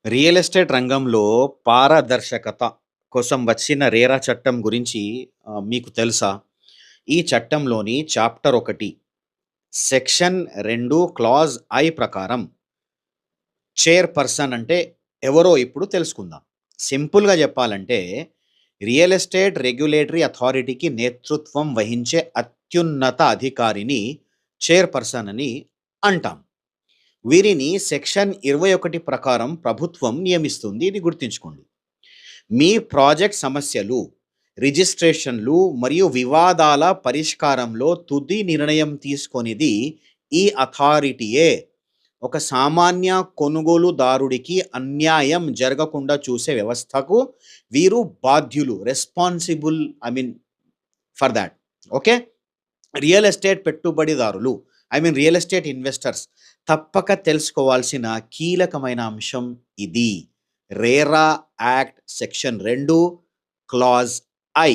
Real estate రంగంలో పారదర్శకత కోసం వచ్చిన రేరా చట్టం గురించి మీకు తెలుసా? ఈ చట్టంలోని చాప్టర్ 1 సెక్షన్ 2 క్లాజ్ ఐ ప్రకారం చైర్‌పర్సన్ అంటే ఎవరో ఇప్పుడు తెలుసుకుందాం. సింపుల్‌గా చెప్పాలంటే రియల్ ఎస్టేట్ రెగ్యులేటరీ అథారిటీకి నేతృత్వం వహించే అత్యున్నత అధికారిని చైర్‌పర్సన్ అని అంటాం. వీరిని సెక్షన్ 21 ప్రకారం ప్రభుత్వం నియమిస్తుంది. ఇది గుర్తుంచుకోండి. మీ ప్రాజెక్ట్ సమస్యలు, రిజిస్ట్రేషన్‌లు మరియు వివాదాల పరిష్కారంలో తుది నిర్ణయం తీసుకొనిది ఈ అథారిటీయే. ఒక సామాన్య కొనుగోలుదారుడికి అన్యాయం జరగకుండా చూసే వ్యవస్థకు వీరు బాధ్యులు. Responsible for thought. Okay. Real estate పెట్టుబడిదారులు రియల్ ఎస్టేట్ ఇన్వెస్టర్స్ తప్పక తెలుసుకోవాల్సిన కీలకమైన అంశం ఇది. RERA act section 2 clause I.